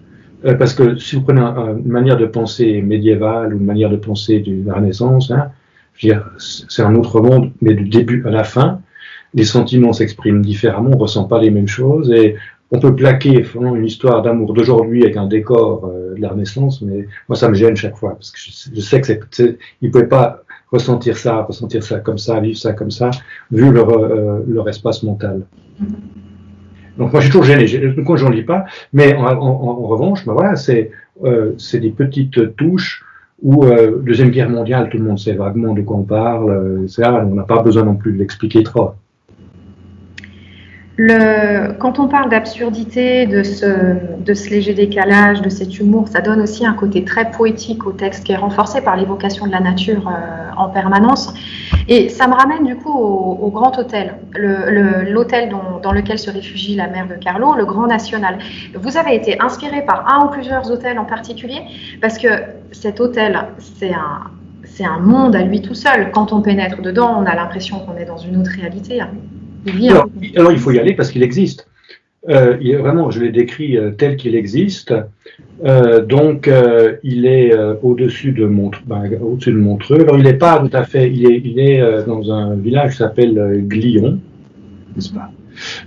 Parce que si vous prenez une manière de penser médiévale ou une manière de penser de la Renaissance, hein, je veux dire, c'est un autre monde, mais du début à la fin, les sentiments s'expriment différemment, on ne ressent pas les mêmes choses, et on peut plaquer une histoire d'amour d'aujourd'hui avec un décor de la Renaissance, mais moi ça me gêne chaque fois, parce que je sais que ils ne pouvaient pas ressentir ça comme ça, vivre ça comme ça, vu leur espace mental. Donc moi je suis toujours gêné, quand j'en lis pas, mais en revanche, ben voilà, c'est des petites touches où Deuxième Guerre mondiale, tout le monde sait vaguement de quoi on parle, on n'a pas besoin non plus de l'expliquer trop. Quand on parle d'absurdité, de ce léger décalage, de cet humour, ça donne aussi un côté très poétique au texte qui est renforcé par l'évocation de la nature en permanence. Et ça me ramène du coup au Grand Hôtel, l'hôtel dans lequel se réfugie la mère de Carlo, le Grand National. Vous avez été inspiré par un ou plusieurs hôtels en particulier, parce que cet hôtel, c'est un monde à lui tout seul. Quand on pénètre dedans, on a l'impression qu'on est dans une autre réalité. Alors il faut y aller parce qu'il existe. Vraiment, je l'ai décrit tel qu'il existe. Il est au-dessus de Montreux. Alors il n'est pas tout à fait. Il est dans un village qui s'appelle Glion, n'est-ce pas?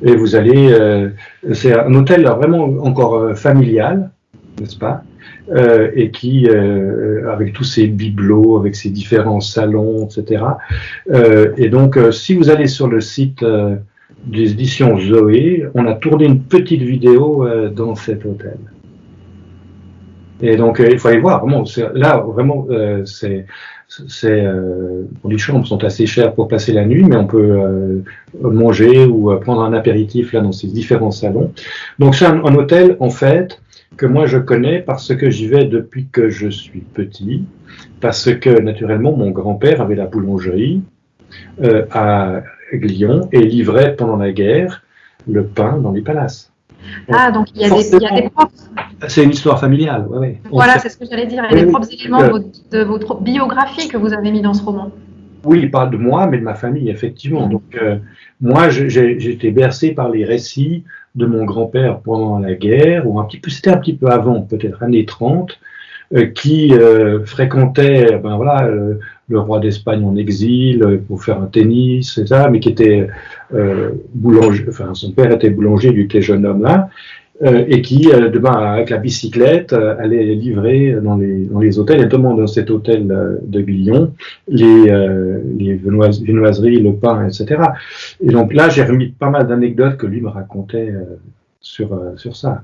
Et vous allez. C'est un hôtel vraiment encore familial, n'est-ce pas? Et qui, avec tous ces bibelots, avec ses différents salons, etc. Et donc, si vous allez sur le site des éditions Zoé, on a tourné une petite vidéo dans cet hôtel. Et donc, il faut aller voir. Vraiment, les chambres sont assez chères pour passer la nuit, mais on peut manger ou prendre un apéritif là dans ces différents salons. Donc, c'est un hôtel, en fait, que moi je connais parce que j'y vais depuis que je suis petit, parce que naturellement mon grand-père avait la boulangerie à Glion et livrait pendant la guerre le pain dans les palaces. Donc il y a des propres. C'est une histoire familiale, ouais. Voilà, c'est ce que j'allais dire. Il y a des propres éléments de votre biographie que vous avez mis dans ce roman. Oui, pas de moi, mais de ma famille, effectivement. Donc, moi, j'ai été bercé par les récits de mon grand-père pendant la guerre, ou c'était un petit peu avant, peut-être années 30, qui fréquentait, le roi d'Espagne en exil pour faire un tennis, et ça, mais qui était boulanger. Enfin, son père était boulanger, lui était jeune homme là. Et qui, avec la bicyclette, allait livrer dans les hôtels, et notamment dans cet hôtel de Glion, les viennoiseries, le pain, etc. Et donc là, j'ai remis pas mal d'anecdotes que lui me racontait sur ça,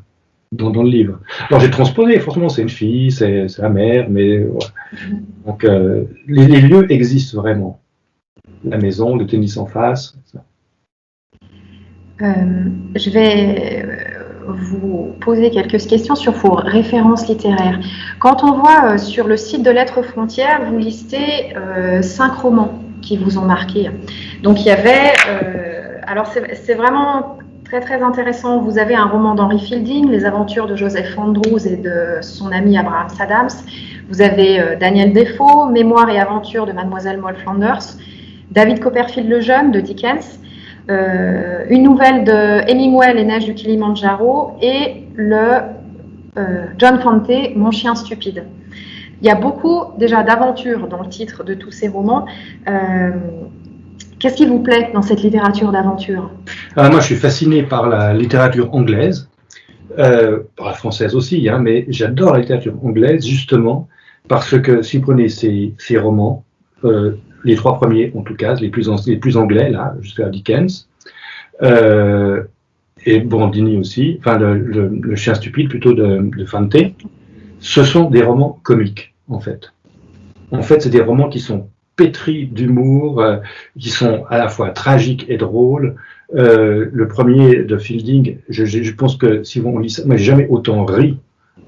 dans le livre. Alors j'ai transposé, forcément, c'est une fille, c'est la mère, mais voilà. Donc les lieux existent vraiment. La maison, le tennis en face. Ça. Je vais vous poser quelques questions sur vos références littéraires. Quand on voit sur le site de Lettres Frontières, vous listez 5 romans qui vous ont marqué. Donc il y avait, alors c'est vraiment très très intéressant, vous avez un roman d'Henry Fielding, Les aventures de Joseph Andrews et de son ami Abraham Adams. Vous avez Daniel Defoe, Mémoires et aventures de Mademoiselle Moll Flanders, David Copperfield le Jeune de Dickens, une nouvelle de Hemingway, Les neiges du Kilimandjaro, et John Fante, Mon chien stupide. Il y a beaucoup déjà d'aventures dans le titre de tous ces romans. Qu'est-ce qui vous plaît dans cette littérature d'aventure? Moi, je suis fasciné par la littérature anglaise, par la française aussi, mais j'adore la littérature anglaise justement parce que si vous prenez ces romans, les 3 premiers en tout cas, les plus anglais là, jusqu'à Dickens, et Brandini aussi, enfin le chien stupide plutôt de Fante, ce sont des romans comiques en fait. En fait, c'est des romans qui sont pétris d'humour, qui sont à la fois tragiques et drôles. Le premier de Fielding, je pense que si on lit ça, moi j'ai jamais autant ri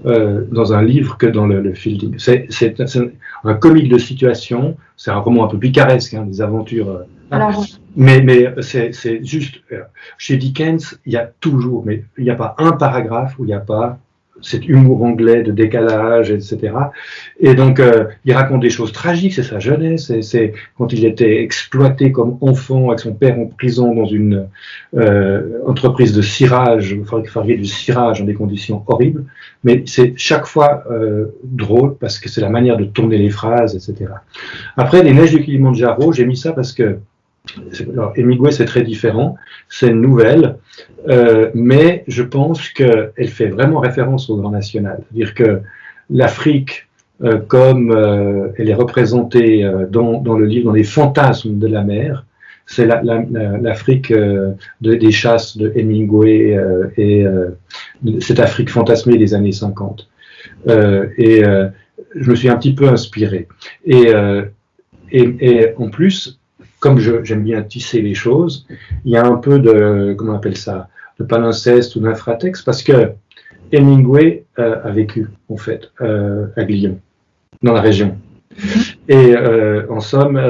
dans un livre que dans le Fielding. C'est un comique de situation, c'est un roman un peu picaresque, des aventures. Mais c'est juste, chez Dickens, il y a toujours, mais il n'y a pas un paragraphe où il n'y a pas cet humour anglais de décalage, etc. Et donc, il raconte des choses tragiques, c'est sa jeunesse, c'est quand il était exploité comme enfant avec son père en prison dans une entreprise de cirage, fabriquer du cirage dans des conditions horribles, mais c'est chaque fois drôle parce que c'est la manière de tourner les phrases, etc. Après, Les Neiges du Kilimandjaro, j'ai mis ça parce que Hemingway, c'est très différent, c'est une nouvelle, mais je pense qu'elle fait vraiment référence au grand national. C'est-à-dire que l'Afrique, comme elle est représentée dans le livre, dans les fantasmes de la mer, c'est l'Afrique des chasses de Hemingway et cette Afrique fantasmée des années 50. Je me suis un petit peu inspiré. Et en plus, comme j'aime bien tisser les choses, il y a un peu de, comment on appelle ça, de palimpseste ou d'infratexte, parce que Hemingway a vécu, en fait, à Glion, dans la région. Et en somme,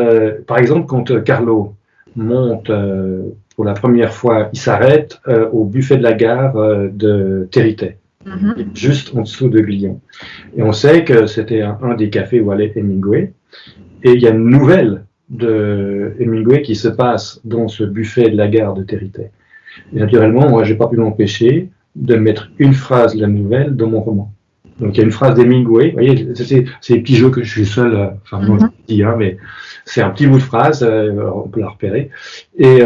par exemple, quand Carlo monte pour la première fois, il s'arrête au buffet de la gare de Territet, juste en dessous de Glion. Et on sait que c'était un des cafés où allait Hemingway, et il y a une nouvelle de Hemingway qui se passe dans ce buffet de la gare de Territet. Et naturellement, moi, j'ai pas pu m'empêcher de mettre une phrase de la nouvelle dans mon roman. Donc, il y a une phrase d'Hemingway. Vous voyez, c'est des petits jeux que je suis seul, enfin, moi, je dis, hein, mais c'est un petit bout de phrase, on peut la repérer. Et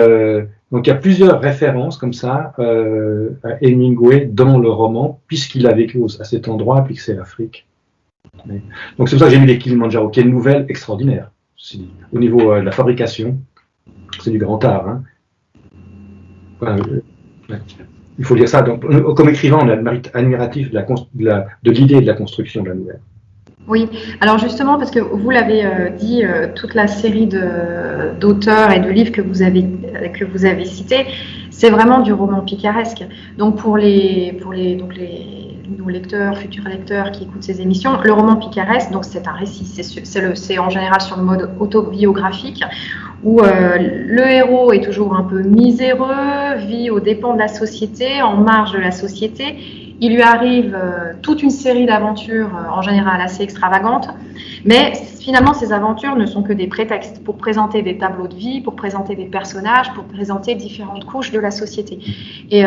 donc, il y a plusieurs références comme ça à Hemingway dans le roman, puisqu'il a vécu à cet endroit, puis que c'est l'Afrique. Donc, c'est pour ça que j'ai mis les Kilimandjaro, qui est une nouvelle extraordinaire. Au niveau de la fabrication, c'est du grand art. Hein. Voilà, il faut dire ça. Donc, comme écrivain, on est admiratif de l'idée de la construction de la nouvelle. Oui, alors justement, parce que vous l'avez dit, toute la série d'auteurs et de livres que vous avez cités, c'est vraiment du roman picaresque. Donc pour nos lecteurs, futurs lecteurs qui écoutent ces émissions, le roman picaresque, donc c'est un récit, c'est en général sur le mode autobiographique, où le héros est toujours un peu miséreux, vit aux dépens de la société, en marge de la société. Il lui arrive toute une série d'aventures, en général assez extravagantes, mais finalement ces aventures ne sont que des prétextes pour présenter des tableaux de vie, pour présenter des personnages, pour présenter différentes couches de la société. Et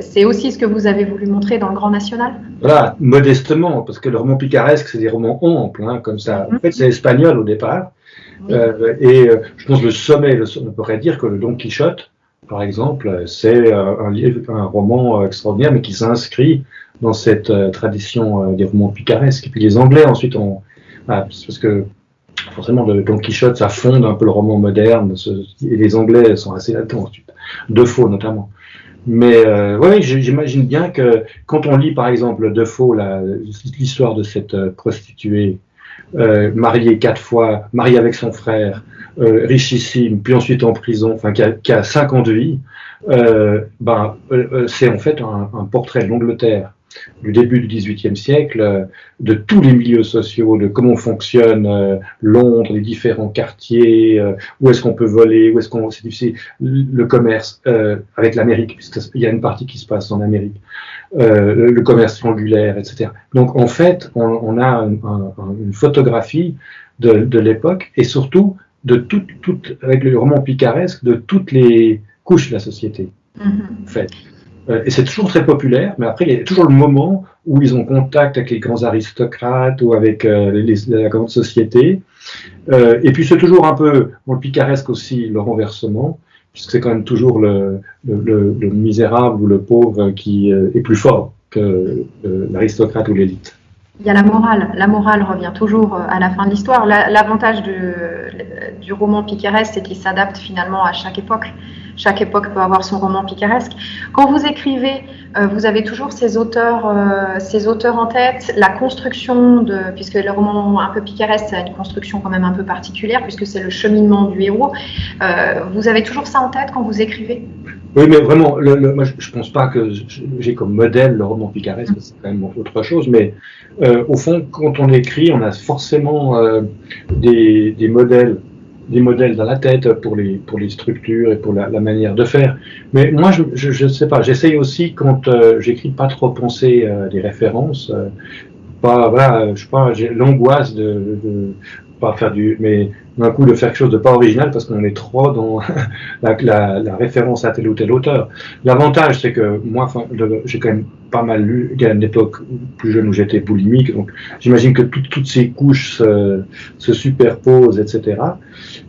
c'est aussi ce que vous avez voulu montrer dans le Grand National. Voilà, modestement, parce que le roman picaresque, c'est des romans amples, hein, comme ça. En fait, c'est espagnol au départ, oui. Je pense le sommet, on pourrait dire que le Don Quichotte, par exemple, c'est un roman extraordinaire, mais qui s'inscrit dans cette tradition des romans picaresques. Et puis les Anglais, ensuite, parce que forcément, le Don Quichotte, ça fonde un peu le roman moderne, et les Anglais sont assez là-dedans ensuite, Defoe notamment. Mais oui, j'imagine bien que quand on lit, par exemple, Defoe, l'histoire de cette prostituée mariée 4 fois, mariée avec son frère, richissime, puis ensuite en prison, enfin qui a 5 ans de vie, c'est en fait un portrait de l'Angleterre du début du XVIIIe siècle, de tous les milieux sociaux, de comment fonctionne Londres, les différents quartiers, où est-ce qu'on peut voler, où est-ce qu'on c'est difficile, le commerce avec l'Amérique, puisqu'il y a une partie qui se passe en Amérique, le commerce triangulaire, etc. Donc en fait, on a une photographie de l'époque et surtout de avec le roman picaresque, de toutes les couches de la société. En fait. Et c'est toujours très populaire, mais après, il y a toujours le moment où ils ont contact avec les grands aristocrates ou avec la grande société. Et puis, c'est toujours un peu, le picaresque aussi, le renversement, puisque c'est quand même toujours le misérable ou le pauvre qui est plus fort que l'aristocrate ou l'élite. Il y a la morale. La morale revient toujours à la fin de l'histoire. L'avantage du roman picaresque, c'est qu'il s'adapte finalement à chaque époque. Chaque époque peut avoir son roman picaresque. Quand vous écrivez, vous avez toujours ces auteurs en tête, la construction puisque le roman un peu picaresque, c'est une construction quand même un peu particulière, puisque c'est le cheminement du héros. Vous avez toujours ça en tête quand vous écrivez ? Oui, mais vraiment, moi, je pense pas que j'ai comme modèle le roman picaresque, c'est quand même autre chose, mais au fond, quand on écrit, on a forcément des modèles des modèles dans la tête pour les structures et pour la manière de faire. Mais moi, je ne sais pas, j'essaye aussi quand j'écris pas trop penser des références. Voilà, je sais pas, j'ai l'angoisse de pas faire mais d'un coup de faire quelque chose de pas original parce qu'on est trop dans la référence à tel ou tel auteur. L'avantage, c'est que moi, j'ai quand même pas mal lu. Il y a une époque plus jeune où j'étais boulimique, donc j'imagine que toutes ces couches se superposent, etc.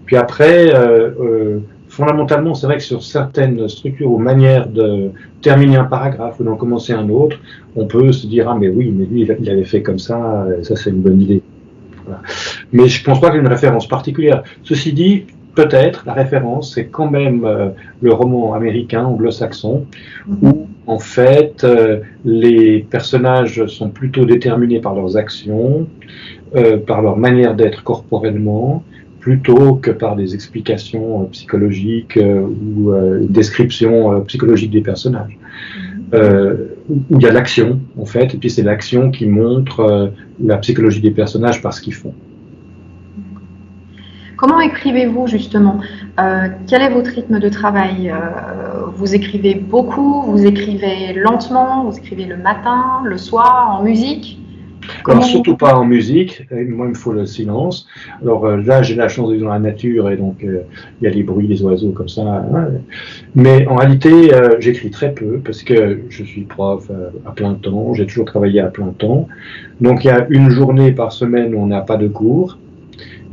Puis après, fondamentalement, c'est vrai que sur certaines structures ou manières de terminer un paragraphe ou d'en commencer un autre, on peut se dire, ah mais oui, mais lui, il avait fait comme ça c'est une bonne idée. Voilà. Mais je pense pas qu'il y ait une référence particulière. Ceci dit, peut-être, la référence, c'est quand même le roman américain, anglo-saxon, où en fait, les personnages sont plutôt déterminés par leurs actions, par leur manière d'être corporellement, plutôt que par des explications psychologiques ou descriptions psychologiques des personnages. Où il y a l'action, en fait, et puis c'est l'action qui montre la psychologie des personnages par ce qu'ils font. Comment écrivez-vous, justement? Quel est votre rythme de travail? Vous écrivez beaucoup, vous écrivez lentement, vous écrivez le matin, le soir, en musique? Alors, surtout pas en musique, moi il me faut le silence. Alors là j'ai la chance d'être dans la nature et donc il y a les bruits des oiseaux comme ça. Hein. Mais en réalité j'écris très peu parce que je suis prof à plein temps, j'ai toujours travaillé à plein temps. Donc il y a une journée par semaine où on n'a pas de cours.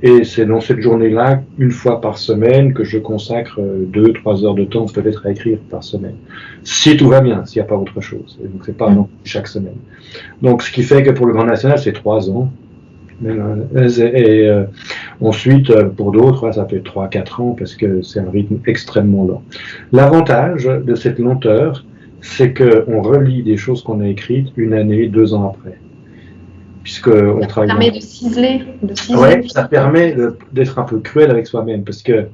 Et c'est dans cette journée-là, une fois par semaine, que je consacre 2-3 heures de temps peut-être à écrire par semaine. Si tout va bien, s'il n'y a pas autre chose. Et donc c'est pas chaque semaine. Donc ce qui fait que pour le Grand National, c'est 3 ans. Et ensuite, pour d'autres, ça peut être 3-4 ans parce que c'est un rythme extrêmement lent. L'avantage de cette lenteur, c'est qu'on relit des choses qu'on a écrites 1 année, 2 ans après. Puisqu'on travaille. Ça permet de ciseler. Oui, ça permet d'être un peu cruel avec soi-même. Parce que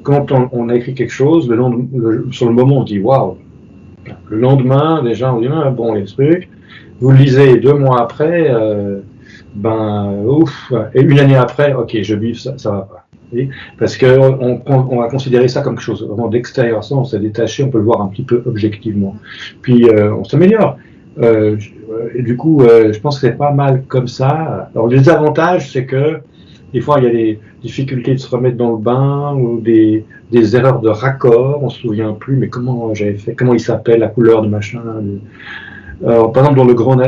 quand on a écrit quelque chose, sur le moment, on dit waouh. Le lendemain, déjà, on dit ah, bon, il y a ce truc. Vous le lisez 2 mois après, ouf. Et 1 année après, ok, je biffe, ça va pas. Parce qu'on va considérer ça comme quelque chose vraiment d'extérieur. Ça, on s'est détaché, on peut le voir un petit peu objectivement. Puis on s'améliore. Et du coup, je pense que c'est pas mal comme ça. Alors, les avantages, c'est que des fois, il y a des difficultés de se remettre dans le bain ou des erreurs de raccord. On se souvient plus, mais comment j'avais fait, comment il s'appelle, la couleur de machin. Alors, par exemple,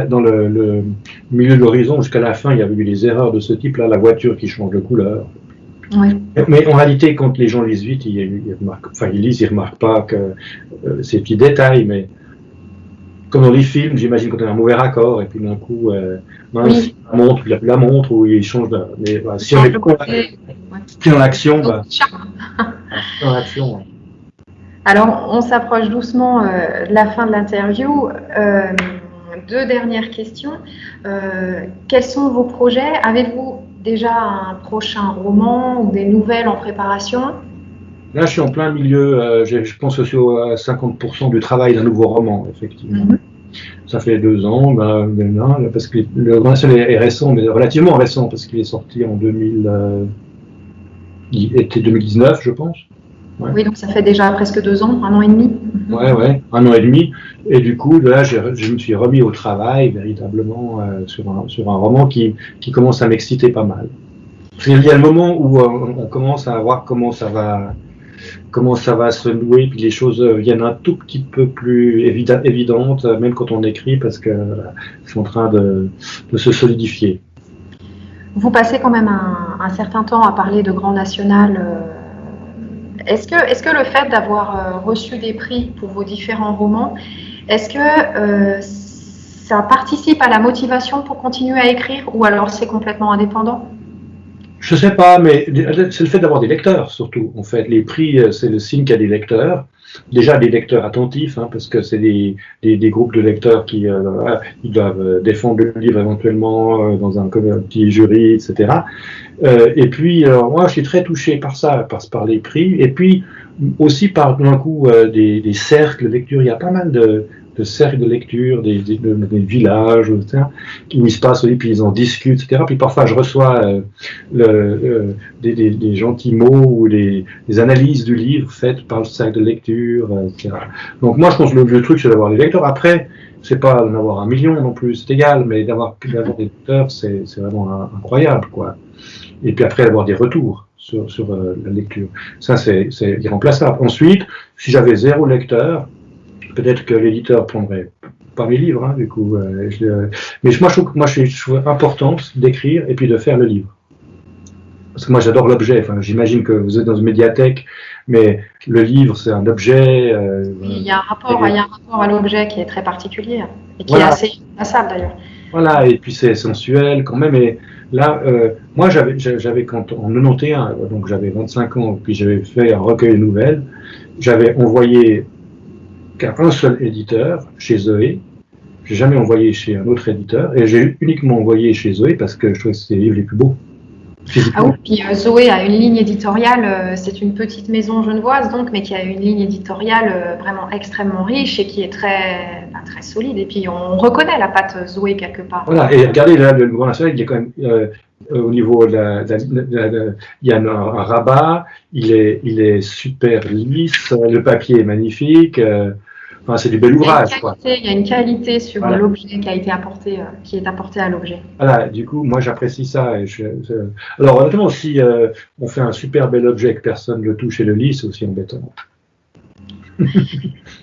dans le milieu de l'horizon, jusqu'à la fin, il y avait eu des erreurs de ce type-là, la voiture qui change de couleur. Oui. Mais en réalité, quand les gens lisent vite, ils remarquent pas que ces petits détails, mais comme dans les films, j'imagine quand on a un mauvais raccord, et puis d'un coup, oui. La montre, il n'y a plus la montre, ou il change de. Mais bah, si on est dans l'action, dans l'action. Ouais. Alors, on s'approche doucement de la fin de l'interview. 2 dernières questions. Quels sont vos projets? Avez-vous déjà un prochain roman ou des nouvelles en préparation? Là, je suis en plein milieu, je pense aussi à 50% du travail d'un nouveau roman, effectivement. Ça fait 2 ans, parce que le Grand National est récent, mais relativement récent, parce qu'il est sorti en 2019, je pense. Ouais. Oui, donc ça fait déjà presque 2 ans, 1 an et demi. Ouais, 1 an et demi. Et du coup, là, je me suis remis au travail, véritablement, sur un roman qui commence à m'exciter pas mal. Il y a le moment où on commence à voir comment ça va se nouer, puis les choses viennent un tout petit peu plus évidentes, même quand on écrit, parce que c'est en train de se solidifier. Vous passez quand même un certain temps à parler de Grand National. Est-ce que le fait d'avoir reçu des prix pour vos différents romans, est-ce que ça participe à la motivation pour continuer à écrire, ou alors c'est complètement indépendant? Je sais pas, mais c'est le fait d'avoir des lecteurs, surtout. En fait, les prix, c'est le signe qu'il y a des lecteurs. Déjà des lecteurs attentifs, parce que c'est des groupes de lecteurs qui ils doivent défendre le livre éventuellement dans un petit jury, etc. Et puis, moi, je suis très touché par ça, par les prix, et puis aussi par d'un coup des cercles de lecture. Il y a pas mal de cercles de lecture, des villages, etc., où ils se passent, et puis ils en discutent, etc. Puis parfois je reçois des gentils mots ou des analyses du livre faites par le cercle de lecture, etc. Donc moi je pense que le truc c'est d'avoir les lecteurs. Après, c'est pas d'en avoir 1 million non plus, c'est égal, mais d'avoir des lecteurs, c'est vraiment incroyable, quoi. Et puis après d'avoir des retours sur la lecture. Ça, c'est irremplaçable. Ensuite, si j'avais 0 lecteur, peut-être que l'éditeur prendrait pas mes livres, hein, du coup. Mais moi, je trouve important d'écrire et puis de faire le livre. Parce que moi, j'adore l'objet. Enfin, j'imagine que vous êtes dans une médiathèque, mais le livre, c'est un objet. Il y a un rapport à l'objet qui est très particulier et qui est assez irremplaçable d'ailleurs. Voilà, et puis c'est sensuel quand même. Et là, moi, j'avais en 91, donc j'avais 25 ans, puis j'avais fait un recueil de nouvelles. J'avais envoyé qu'à un seul éditeur, chez Zoé. J'ai jamais envoyé chez un autre éditeur, et j'ai uniquement envoyé chez Zoé parce que je trouvais que c'était les livres les plus beaux. Ah oui, puis Zoé a une ligne éditoriale, c'est une petite maison genevoise donc, mais qui a une ligne éditoriale vraiment extrêmement riche et qui est très solide. Et puis on reconnaît la patte Zoé quelque part. Voilà, et regardez là, le Grand National, il y a quand même au niveau il y a un rabat, il est super lisse, le papier est magnifique. Enfin, c'est du bel ouvrage. Il y a une qualité sur l'objet qui a été apporté, qui est apporté à l'objet. Voilà, du coup, moi j'apprécie ça. Alors, honnêtement, si on fait un super bel objet et que personne ne le touche et le lit, c'est aussi embêtant.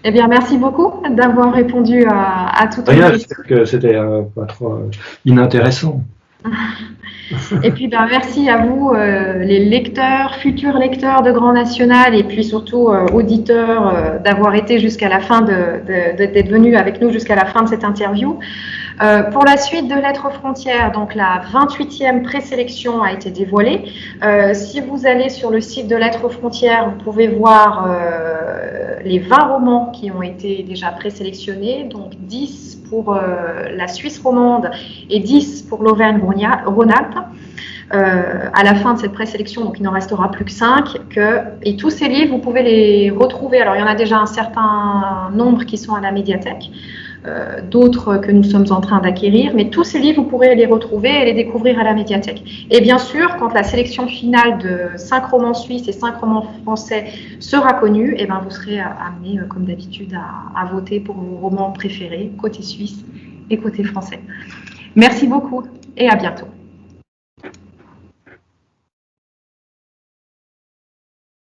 Eh bien, merci beaucoup d'avoir répondu à toutes les questions. J'espère que c'était pas trop inintéressant. Et puis, merci à vous, les lecteurs, futurs lecteurs de Grand National, et puis surtout auditeurs, d'avoir été jusqu'à la fin, d'être venus avec nous jusqu'à la fin de cette interview. Pour la suite de Lettres Frontières, donc la 28e présélection a été dévoilée. Si vous allez sur le site de Lettres Frontières, vous pouvez voir les 20 romans qui ont été déjà présélectionnés, donc 10 pour la Suisse romande et 10 pour l'Auvergne-Rhône-Alpes. À la fin de cette présélection, donc il n'en restera plus que 5. Et tous ces livres, vous pouvez les retrouver. Alors, il y en a déjà un certain nombre qui sont à la médiathèque, d'autres que nous sommes en train d'acquérir, mais tous ces livres, vous pourrez les retrouver et les découvrir à la médiathèque. Et bien sûr, quand la sélection finale de 5 romans suisses et 5 romans français sera connue, et vous serez amenés, comme d'habitude, à voter pour vos romans préférés, côté suisse et côté français. Merci beaucoup et à bientôt.